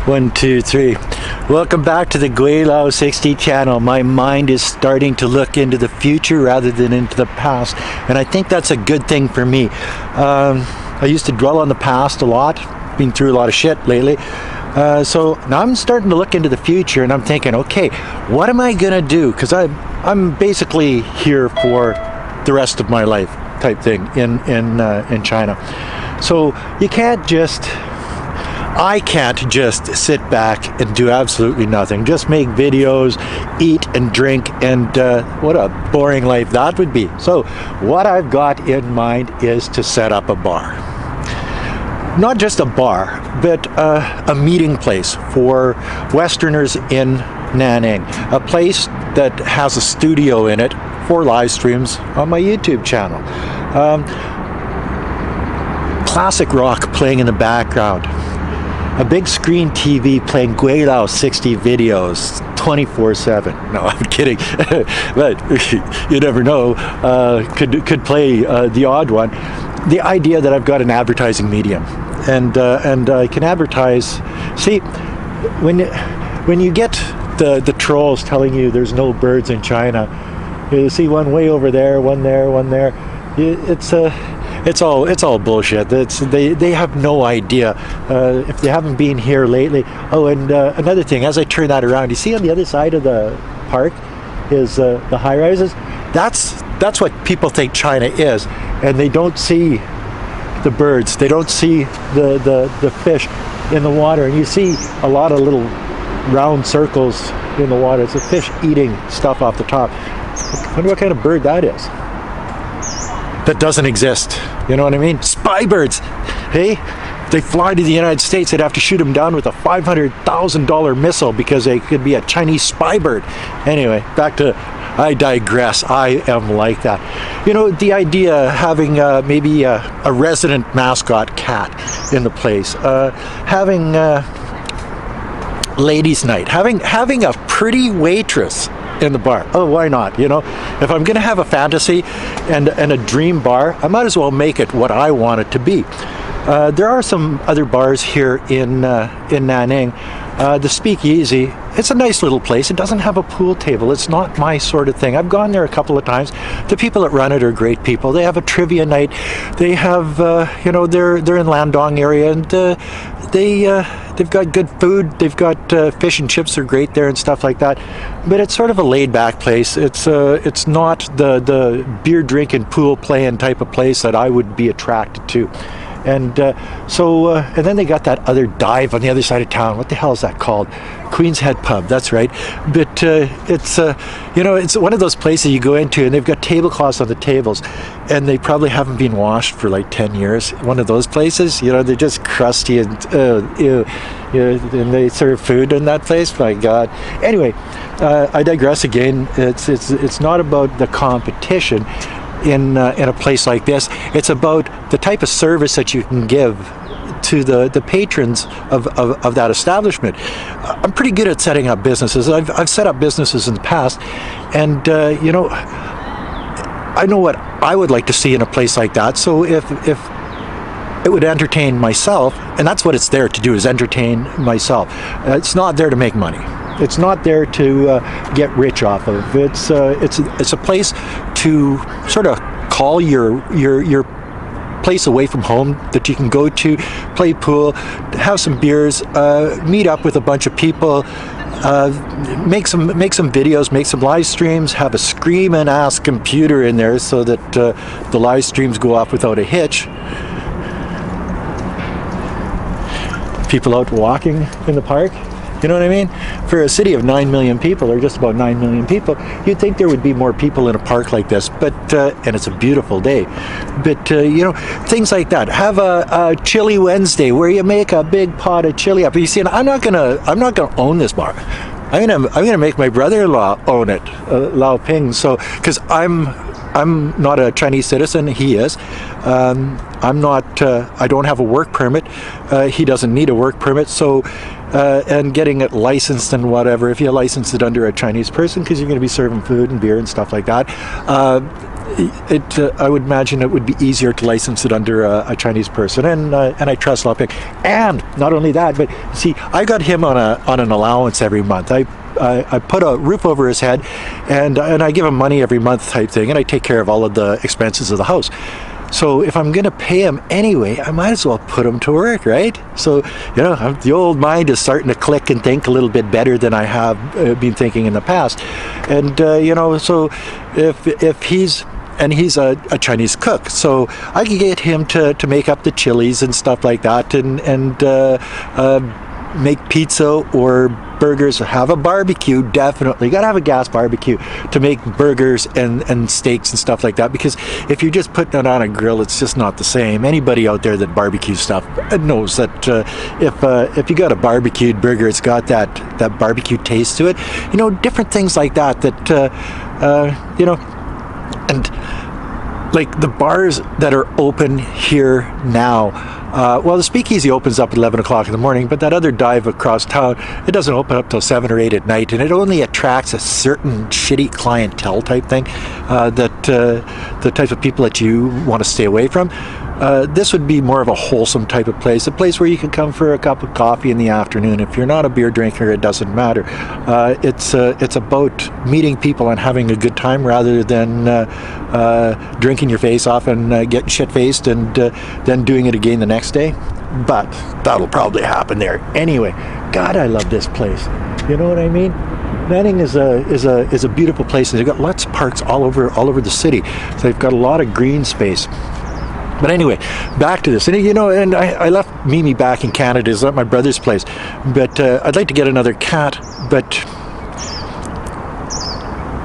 One, two, three. Welcome back to the Gweilo 60 channel. My mind is starting to look into the future rather than into the past, and I think that's a good thing for me. I used to dwell on the past a lot, been through a lot of shit lately. So now I'm starting to look into the future, and I'm thinking, okay, what am I gonna do? Because I'm basically here for the rest of my life, type thing in China. So you can't just. I can't just sit back and do absolutely nothing. Just make videos, eat and drink, and what a boring life that would be. So what I've got in mind is to set up a bar. Not just a bar, but a meeting place for Westerners in Nanning. A place that has a studio in it for live streams on my YouTube channel. Classic rock playing in the background. A big screen TV playing Gweilo 60 videos 24/7. No, I'm kidding. But you never know. Could play the odd one. The idea that I've got an advertising medium, and I can advertise. See, when you get the trolls telling you there's no birds in China, you see one way over there, one there, one there. It's all bullshit. They have no idea if they haven't been here lately. Oh, and another thing, as I turn that around, you see on the other side of the park is the high rises. That's what people think China is, and they don't see the birds. They don't see the fish in the water, and you see a lot of little round circles in the water. It's a fish eating stuff off the top. I wonder what kind of bird that is. That doesn't exist. You know what I mean? Spy birds. Hey, if they fly to the United States, they'd have to shoot them down with a $500,000 missile because they could be a Chinese spy bird. Anyway, back to, I digress. I am like that. You know, the idea having maybe a resident mascot cat in the place, having ladies' night, having a pretty waitress in the bar. Oh, why not? You know, if I'm gonna have a fantasy and a dream bar, I might as well make it what I want it to be. There are some other bars here in Nanning. The Speakeasy, it's a nice little place. It doesn't have a pool table. It's not my sort of thing. I've gone there a couple of times. The people that run it are great people. They have a trivia night. They have, you know, they're in Landong area, and they've got good food. They've got fish and chips are great there and stuff like that. But it's sort of a laid-back place. It's not the beer drinking, pool playing type of place that I would be attracted to. And and then they got that other dive on the other side of town. What the hell is that called? Queen's Head Pub, that's right. But it's you know, it's one of those places you go into and they've got tablecloths on the tables, and they probably haven't been washed for like 10 years. One of those places, you know, they're just crusty and ew, and they serve food in that place. My God. Anyway, I digress again. It's not about the competition in a place like this. It's about the type of service that you can give to the patrons of that establishment. I'm pretty good at setting up businesses. I've set up businesses in the past, and you know, I know what I would like to see in a place like that. So if it would entertain myself, and that's what it's there to do, is entertain myself. It's not there to make money. It's not there to get rich off of. It's a place to sort of call your place away from home that you can go to, play pool, have some beers, meet up with a bunch of people, make some videos, make some live streams, have a screaming ass computer in there so that the live streams go off without a hitch. People out walking in the park. You know what I mean? For a city of 9 million people, or just about 9 million people, you'd think there would be more people in a park like this, but and it's a beautiful day. But you know, things like that. Have a chili Wednesday where you make a big pot of chili up. You see, and I'm not gonna own this bar. I'm gonna make my brother-in-law own it, Lao Ping. So, because I'm not a Chinese citizen, he is. I'm not. I don't have a work permit. He doesn't need a work permit. So. And getting it licensed and whatever, if you license it under a Chinese person, because you're going to be serving food and beer and stuff like that, I would imagine it would be easier to license it under a Chinese person, and I trust a lot of people. And not only that, but see, I got him on an allowance every month. I put a roof over his head, and I give him money every month type thing, and I take care of all of the expenses of the house. So if I'm going to pay him anyway, I might as well put him to work, right? So, the old mind is starting to click and think a little bit better than I have been thinking in the past. And, so if he's a Chinese cook, so I can get him to make up the chilies and stuff like that, and make pizza or burgers, have a barbecue. Definitely got to have a gas barbecue to make burgers and steaks and stuff like that, because if you're just putting it on a grill, it's just not the same. Anybody out there that barbecue stuff knows that if you got a barbecued burger, it's got that barbecue taste to it. Different things like that and like the bars that are open here now. The speakeasy opens up at 11 o'clock in the morning, but that other dive across town, it doesn't open up till 7 or 8 at night, and it only attracts a certain shitty clientele type thing, the type of people that you want to stay away from. This would be more of a wholesome type of place, a place where you can come for a cup of coffee in the afternoon. If you're not a beer drinker, it doesn't matter. It's about meeting people and having a good time, rather than drinking your face off and getting shit-faced and then doing it again the next day. But that'll probably happen there anyway. God, I love this place. You know what I mean? Nanning is a beautiful place, and they've got lots of parks all over the city. So they've got a lot of green space. But anyway, back to this. And and I left Mimi back in Canada. It's at my brother's place. But I'd like to get another cat, but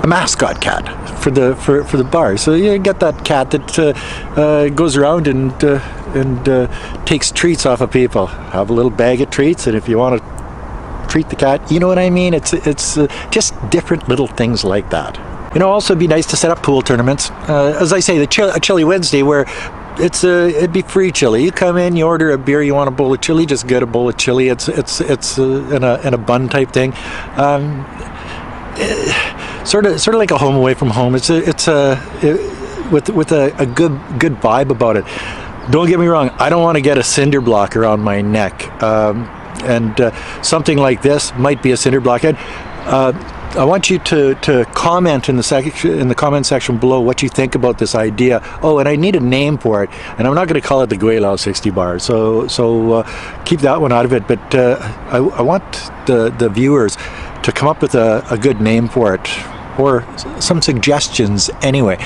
a mascot cat for the bar. So you get that cat that goes around and takes treats off of people. Have a little bag of treats, and if you want to treat the cat, you know what I mean? It's just different little things like that. Also it'd be nice to set up pool tournaments. As I say, a Chili Wednesday, where it'd be free chili. You come in, you order a beer, you want a bowl of chili, just get a bowl of chili. It's in a bun type thing. Sort of like a home away from home. With a good vibe about it. Don't get me wrong, I don't want to get a cinder block around my neck. And something like this might be a cinder block. I want you to comment in the comment section below what you think about this idea. Oh, and I need a name for it, and I'm not going to call it the Gweilo 60 bar. So keep that one out of it. But I want the viewers to come up with a good name for it, or some suggestions anyway.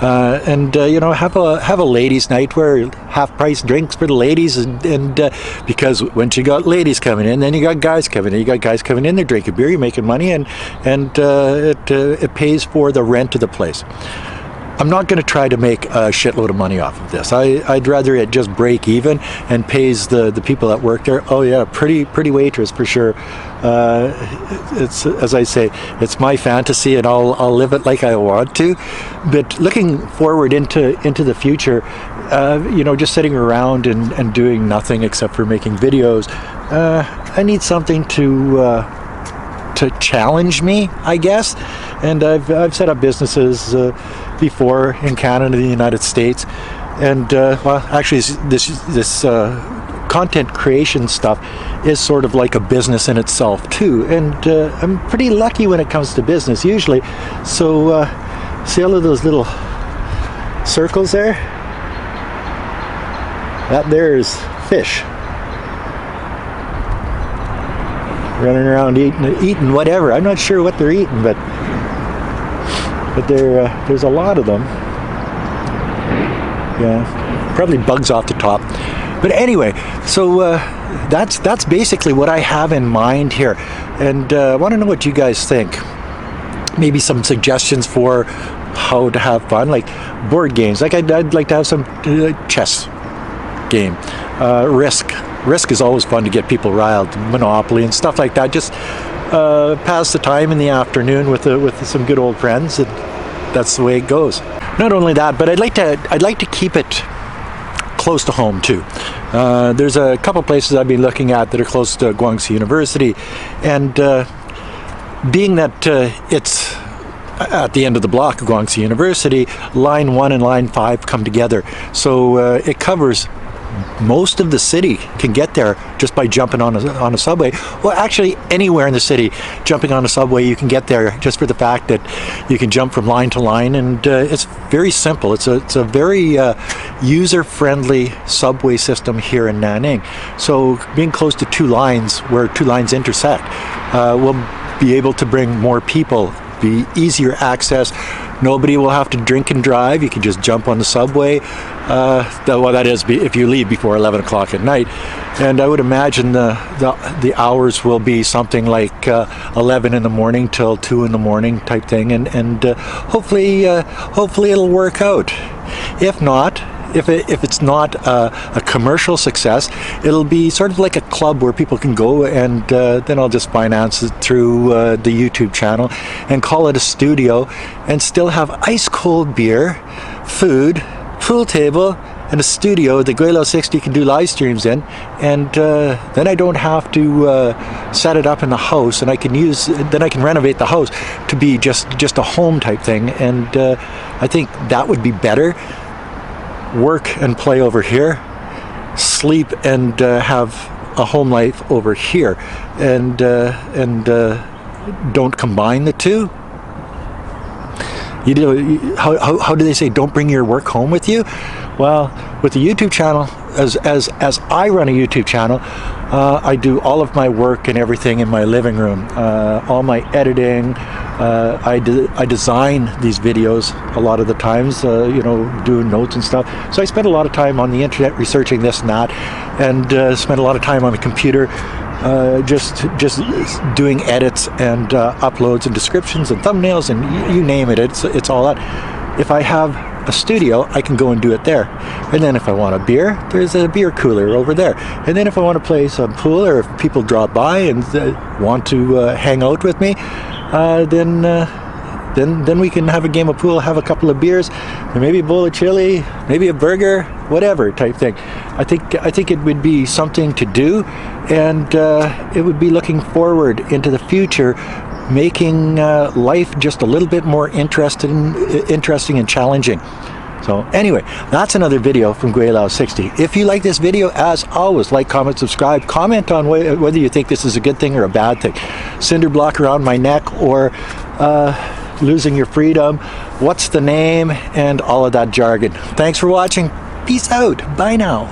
Have a ladies' night where half-price drinks for the ladies, and because once you got ladies coming in, then you got guys coming in. You got guys coming in, they're drinking beer, you're making money, and it pays for the rent of the place. I'm not going to try to make a shitload of money off of this. I'd rather it just break even and pays the people that work there. Oh yeah, pretty waitress for sure. It's, as I say, it's my fantasy, and I'll live it like I want to. But looking forward into the future, just sitting around and doing nothing except for making videos, I need something to challenge me, I guess. And I've set up businesses before in Canada and the United States, and actually this content creation stuff is sort of like a business in itself too, and I'm pretty lucky when it comes to business usually. So see all of those little circles there? That there's fish running around eating whatever. I'm not sure what they're eating, but there's a lot of them. Yeah, probably bugs off the top. But anyway, so that's basically what I have in mind here, and I want to know what you guys think. Maybe some suggestions for how to have fun, like board games. Like I'd like to have some chess game, Risk is always fun to get people riled. Monopoly and stuff like that. Just pass the time in the afternoon with some good old friends, and that's the way it goes. Not only that, but I'd like to keep it close to home too. There's a couple places I've been looking at that are close to Guangxi University, and being that it's at the end of the block of Guangxi University, line 1 and line 5 come together. So it covers most of the city, can get there just by jumping on a subway. Well, actually, anywhere in the city, jumping on a subway, you can get there just for the fact that you can jump from line to line, and it's very simple. It's a very user-friendly subway system here in Nanning. So being close to two lines, where two lines intersect, will be able to bring more people, be easier access. Nobody will have to drink and drive. You can just jump on the subway. Well, that is if you leave before 11 o'clock at night. And I would imagine the hours will be something like 11 in the morning till 2 in the morning type thing. And hopefully it'll work out. If not, if it's not a commercial success, it'll be sort of like a club where people can go, and then I'll just finance it through the YouTube channel and call it a studio, and still have ice cold beer, food, pool table, and a studio that Gweilo 60 can do live streams in, and then I don't have to set it up in the house, and I can renovate the house to be just a home type thing, and I think that would be better. Work and play over here, sleep and have a home life over here, and don't combine the two. You know, how do they say, don't bring your work home with you? Well, with the YouTube channel, as I run a YouTube channel, I do all of my work and everything in my living room, all my editing. I design these videos a lot of the times, you know, doing notes and stuff. So I spend a lot of time on the internet researching this and that, and spend a lot of time on the computer, just doing edits and uploads and descriptions and thumbnails and you name it. It's all that. If I have a studio, I can go and do it there. And then if I want a beer, there's a beer cooler over there. And then if I want to play some pool, or if people drop by and want to hang out with me, then we can have a game of pool, have a couple of beers, and maybe a bowl of chili, maybe a burger, whatever type thing. I think it would be something to do, and it would be looking forward into the future, making life just a little bit more interesting and challenging. So anyway, that's another video from Gweilo 60. If you like this video, as always, like, comment, subscribe. Comment on whether you think this is a good thing or a bad thing. Cinder block around my neck, or losing your freedom, what's the name, and all of that jargon. Thanks for watching. Peace out. Bye now.